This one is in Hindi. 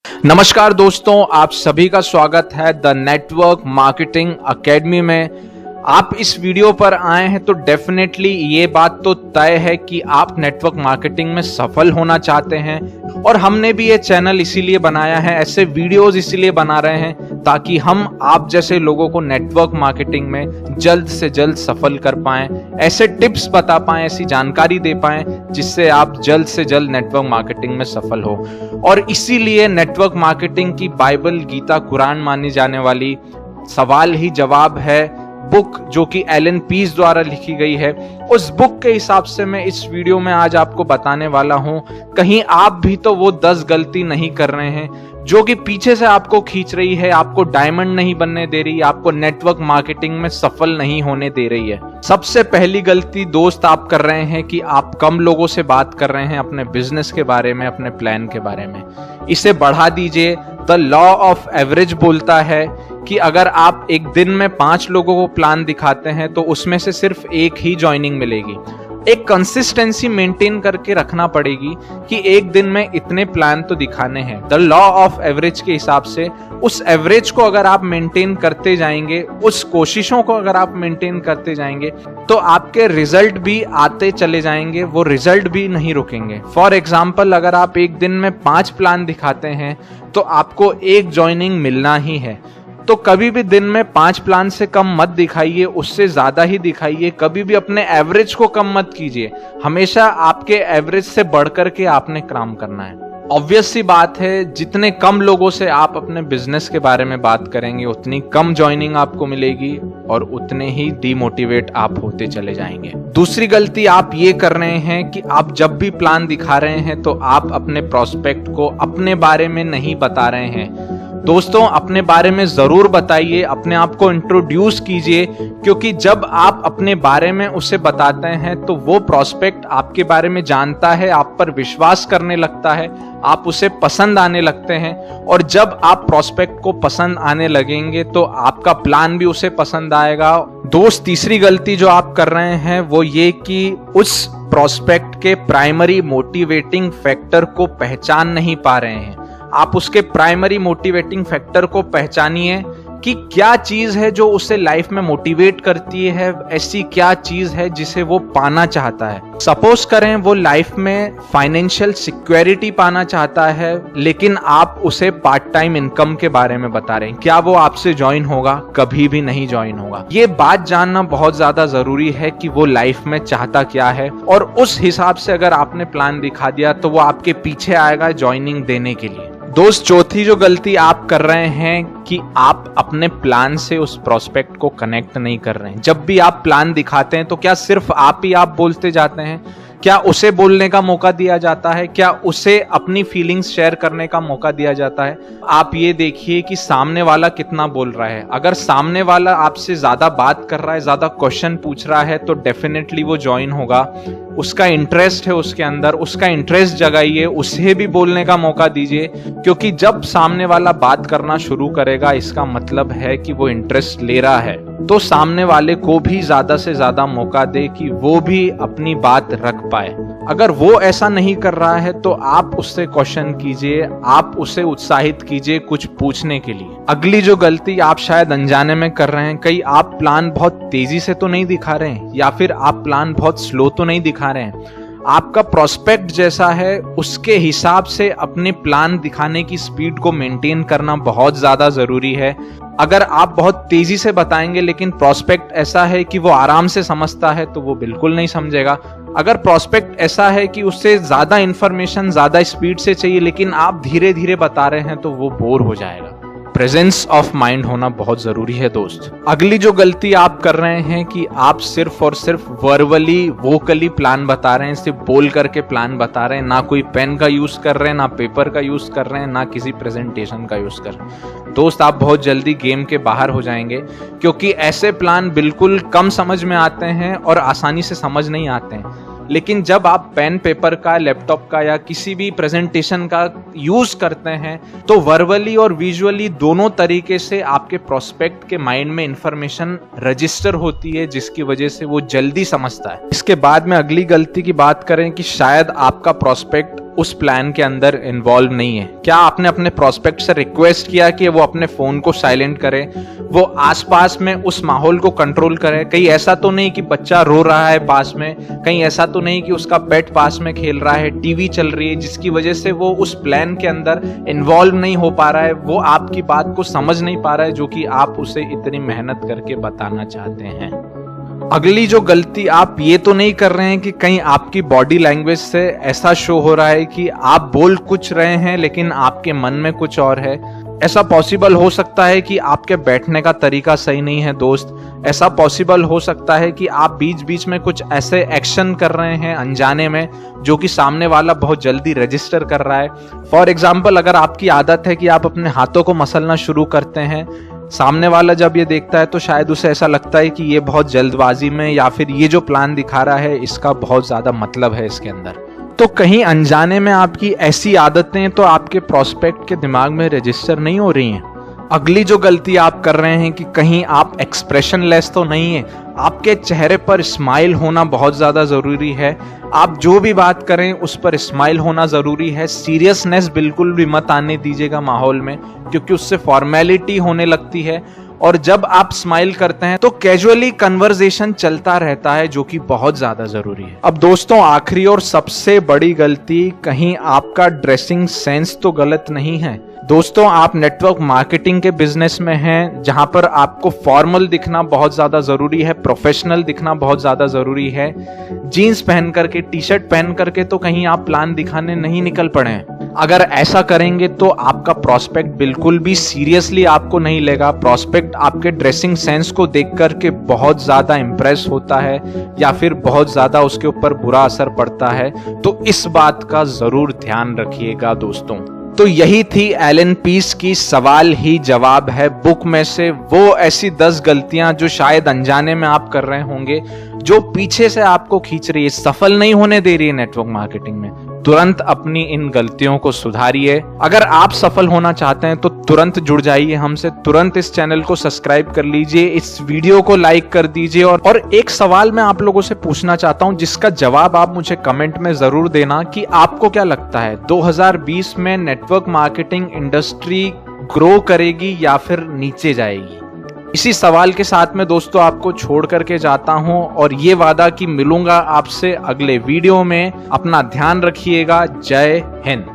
नमस्कार दोस्तों, आप सभी का स्वागत है द नेटवर्क मार्केटिंग एकेडमी में। आप इस वीडियो पर आए हैं तो डेफिनेटली ये बात तो तय है कि आप नेटवर्क मार्केटिंग में सफल होना चाहते हैं। और हमने भी ये चैनल इसीलिए बनाया है, ऐसे वीडियोस इसीलिए बना रहे हैं ताकि हम आप जैसे लोगों को नेटवर्क मार्केटिंग में जल्द से जल्द सफल कर पाएं, ऐसे टिप्स बता पाएं, ऐसी जानकारी दे पाएं जिससे आप जल्द से जल्द नेटवर्क मार्केटिंग में सफल हो। और इसीलिए नेटवर्क मार्केटिंग की बाइबल, गीता, कुरान मानी जाने वाली सवाल ही जवाब है बुक, जो कि एलन पीस द्वारा लिखी गई है, उस बुक के हिसाब से मैं इस वीडियो में आज आपको बताने वाला हूं। कहीं आप भी तो वो 10 गलती नहीं कर रहे हैं जो कि पीछे से आपको खींच रही है, आपको डायमंड नहीं बनने दे रही, आपको नेटवर्क मार्केटिंग में सफल नहीं होने दे रही है। सबसे पहली गलती दोस्त आप कर रहे हैं कि आप कम लोगों से बात कर रहे हैं अपने बिजनेस के बारे में, अपने प्लान के बारे में। इसे बढ़ा दीजिए। द लॉ ऑफ एवरेज बोलता है कि अगर आप एक दिन में 5 लोगों को प्लान दिखाते हैं तो उसमें से सिर्फ एक ही ज्वाइनिंग मिलेगी। एक कंसिस्टेंसी मेंटेन करके रखना पड़ेगी कि एक दिन में इतने प्लान तो दिखाने हैं। द लॉ ऑफ एवरेज के हिसाब से उस एवरेज को अगर आप मेंटेन करते जाएंगे, उस कोशिशों को अगर आप मेंटेन करते जाएंगे तो आपके रिजल्ट भी आते चले जाएंगे, वो रिजल्ट भी नहीं रुकेंगे। फॉर एग्जाम्पल, अगर आप एक दिन में 5 प्लान दिखाते हैं तो आपको एक ज्वाइनिंग मिलना ही है। तो कभी भी दिन में 5 प्लान से कम मत दिखाइए, उससे ज्यादा ही दिखाइए। कभी भी अपने एवरेज को कम मत कीजिए, हमेशा आपके एवरेज से बढ़कर के आपने काम करना है। ऑब्वियस सी बात है, जितने कम लोगों से आप अपने बिजनेस के बारे में बात करेंगे उतनी कम ज्वाइनिंग आपको मिलेगी और उतने ही डीमोटिवेट आप होते चले जाएंगे। दूसरी गलती आप ये कर रहे हैं कि आप जब भी प्लान दिखा रहे हैं तो आप अपने प्रोस्पेक्ट को अपने बारे में नहीं बता रहे हैं। दोस्तों, अपने बारे में जरूर बताइए, अपने आप को इंट्रोड्यूस कीजिए, क्योंकि जब आप अपने बारे में उसे बताते हैं तो वो प्रोस्पेक्ट आपके बारे में जानता है, आप पर विश्वास करने लगता है, आप उसे पसंद आने लगते हैं। और जब आप प्रोस्पेक्ट को पसंद आने लगेंगे तो आपका प्लान भी उसे पसंद आएगा। दोस्त, तीसरी गलती जो आप कर रहे हैं वो ये कि उस प्रोस्पेक्ट के प्राइमरी मोटिवेटिंग फैक्टर को पहचान नहीं पा रहे हैं। आप उसके प्राइमरी मोटिवेटिंग फैक्टर को पहचानिए कि क्या चीज है जो उसे लाइफ में मोटिवेट करती है, ऐसी क्या चीज है जिसे वो पाना चाहता है। सपोज करें वो लाइफ में फाइनेंशियल सिक्योरिटी पाना चाहता है, लेकिन आप उसे पार्ट टाइम इनकम के बारे में बता रहे हैं। क्या वो आपसे ज्वाइन होगा? कभी भी नहीं ज्वाइन होगा। ये बात जानना बहुत ज्यादा जरूरी है कि वो लाइफ में चाहता क्या है, और उस हिसाब से अगर आपने प्लान दिखा दिया तो वो आपके पीछे आएगा ज्वाइनिंग देने के लिए। दोस्त, चौथी जो गलती आप कर रहे हैं कि आप अपने प्लान से उस प्रोस्पेक्ट को कनेक्ट नहीं कर रहे हैं। जब भी आप प्लान दिखाते हैं तो क्या सिर्फ आप ही आप बोलते जाते हैं? क्या उसे बोलने का मौका दिया जाता है? क्या उसे अपनी फीलिंग्स शेयर करने का मौका दिया जाता है? आप ये देखिए कि सामने वाला कितना बोल रहा है। अगर सामने वाला आपसे ज्यादा बात कर रहा है, ज्यादा क्वेश्चन पूछ रहा है तो डेफिनेटली वो ज्वाइन होगा। उसका इंटरेस्ट है उसके अंदर, उसका इंटरेस्ट जगाइए, उसे भी बोलने का मौका दीजिए, क्योंकि जब सामने वाला बात करना शुरू करेगा इसका मतलब है कि वो इंटरेस्ट ले रहा है। तो सामने वाले को भी ज्यादा से ज्यादा मौका दे कि वो भी अपनी बात रख पाए। अगर वो ऐसा नहीं कर रहा है तो आप उससे क्वेश्चन कीजिए, आप उसे उत्साहित कीजिए कुछ पूछने के लिए। अगली जो गलती आप शायद अनजाने में कर रहे हैं, कहीं आप प्लान बहुत तेजी से तो नहीं दिखा रहे हैं, या फिर आप प्लान बहुत स्लो तो नहीं दिखा रहे हैं। आपका प्रोस्पेक्ट जैसा है उसके हिसाब से अपने प्लान दिखाने की स्पीड को मेंटेन करना बहुत ज्यादा जरूरी है। अगर आप बहुत तेजी से बताएंगे लेकिन प्रोस्पेक्ट ऐसा है कि वो आराम से समझता है तो वो बिल्कुल नहीं समझेगा। अगर प्रोस्पेक्ट ऐसा है कि उससे ज्यादा इंफॉर्मेशन ज्यादा स्पीड से चाहिए लेकिन आप धीरे धीरे बता रहे हैं तो वो बोर हो जाएगा। प्रेजेंस ऑफ माइंड होना बहुत जरूरी है दोस्त। अगली जो गलती आप कर रहे हैं कि आप सिर्फ और सिर्फ वर्बली, वोकली प्लान बता रहे हैं, सिर्फ बोल करके प्लान बता रहे हैं, ना कोई पेन का यूज कर रहे हैं, ना पेपर का यूज कर रहे हैं, ना किसी प्रेजेंटेशन का यूज कर रहे हैं। दोस्त, आप बहुत जल्दी गेम के बाहर हो जाएंगे, क्योंकि ऐसे प्लान बिल्कुल कम समझ में आते हैं और आसानी से समझ नहीं आते हैं। लेकिन जब आप पेन, पेपर का, लैपटॉप का या किसी भी प्रेजेंटेशन का यूज करते हैं तो वर्बली और विजुअली दोनों तरीके से आपके प्रोस्पेक्ट के माइंड में इंफॉर्मेशन रजिस्टर होती है, जिसकी वजह से वो जल्दी समझता है। इसके बाद में अगली गलती की बात करें कि शायद आपका प्रोस्पेक्ट उस प्लान के अंदर इन्वॉल्व नहीं है? क्या आपने अपने प्रोस्पेक्ट से रिक्वेस्ट किया कि वो अपने फोन को साइलेंट करे, वो आसपास में उस माहौल को कंट्रोल करे? कहीं ऐसा तो नहीं कि बच्चा रो रहा है पास में, कहीं ऐसा तो नहीं कि उसका पेट पास में खेल रहा है, टीवी चल रही है, जिसकी वजह से वो उस प्लान के अंदर इन्वॉल्व नहीं हो पा रहा है, वो आपकी बात को समझ नहीं पा रहा है जो कि आप उसे इतनी मेहनत करके बताना चाहते हैं। अगली जो गलती, आप ये तो नहीं कर रहे हैं कि कहीं आपकी बॉडी लैंग्वेज से ऐसा शो हो रहा है कि आप बोल कुछ रहे हैं लेकिन आपके मन में कुछ और है? ऐसा पॉसिबल हो सकता है कि आपके बैठने का तरीका सही नहीं है दोस्त। ऐसा पॉसिबल हो सकता है कि आप बीच बीच में कुछ ऐसे एक्शन कर रहे हैं अनजाने में जो कि सामने वाला बहुत जल्दी रजिस्टर कर रहा है। फॉर एग्जाम्पल, अगर आपकी आदत है कि आप अपने हाथों को मसलना शुरू करते हैं, सामने वाला जब ये देखता है तो शायद उसे ऐसा लगता है कि ये बहुत जल्दबाजी में, या फिर ये जो प्लान दिखा रहा है इसका बहुत ज्यादा मतलब है इसके अंदर। तो कहीं अनजाने में आपकी ऐसी आदतें तो आपके प्रोस्पेक्ट के दिमाग में रजिस्टर नहीं हो रही हैं। अगली जो गलती आप कर रहे हैं कि कहीं आप एक्सप्रेशन लेस तो नहीं है। आपके चेहरे पर स्माइल होना बहुत ज्यादा जरूरी है। आप जो भी बात करें उस पर स्माइल होना जरूरी है। सीरियसनेस बिल्कुल भी मत आने दीजिएगा माहौल में, क्योंकि उससे फॉर्मेलिटी होने लगती है। और जब आप स्माइल करते हैं तो कैजुअली कन्वर्सेशन चलता रहता है, जो कि बहुत ज्यादा जरूरी है। अब दोस्तों, आखिरी और सबसे बड़ी गलती, कहीं आपका ड्रेसिंग सेंस तो गलत नहीं है। दोस्तों, आप नेटवर्क मार्केटिंग के बिजनेस में हैं, जहां पर आपको फॉर्मल दिखना बहुत ज्यादा जरूरी है, प्रोफेशनल दिखना बहुत ज्यादा जरूरी है। जीन्स पहन करके, टी शर्ट पहन करके तो कहीं आप प्लान दिखाने नहीं निकल पड़े हैं। अगर ऐसा करेंगे तो आपका प्रोस्पेक्ट बिल्कुल भी सीरियसली आपको नहीं लेगा। प्रोस्पेक्ट आपके ड्रेसिंग सेंस को देख करके बहुत ज्यादा इंप्रेस होता है, या फिर बहुत ज्यादा उसके ऊपर बुरा असर पड़ता है। तो इस बात का जरूर ध्यान रखिएगा दोस्तों। तो यही थी एलन पीस की सवाल ही जवाब है बुक में से वो ऐसी 10 गलतियां जो शायद अनजाने में आप कर रहे होंगे, जो पीछे से आपको खींच रही है, सफल नहीं होने दे रही है नेटवर्क मार्केटिंग में। तुरंत अपनी इन गलतियों को सुधारिए। अगर आप सफल होना चाहते हैं तो तुरंत जुड़ जाइए हमसे, तुरंत इस चैनल को सब्सक्राइब कर लीजिए, इस वीडियो को लाइक कर दीजिए। और एक सवाल मैं आप लोगों से पूछना चाहता हूं, जिसका जवाब आप मुझे कमेंट में जरूर देना कि आपको क्या लगता है 2020 में नेटवर्क मार्केटिंग इंडस्ट्री ग्रो करेगी या फिर नीचे जाएगी? इसी सवाल के साथ में दोस्तों आपको छोड़ करके जाता हूं, और ये वादा कि मिलूंगा आपसे अगले वीडियो में। अपना ध्यान रखिएगा। जय हिंद।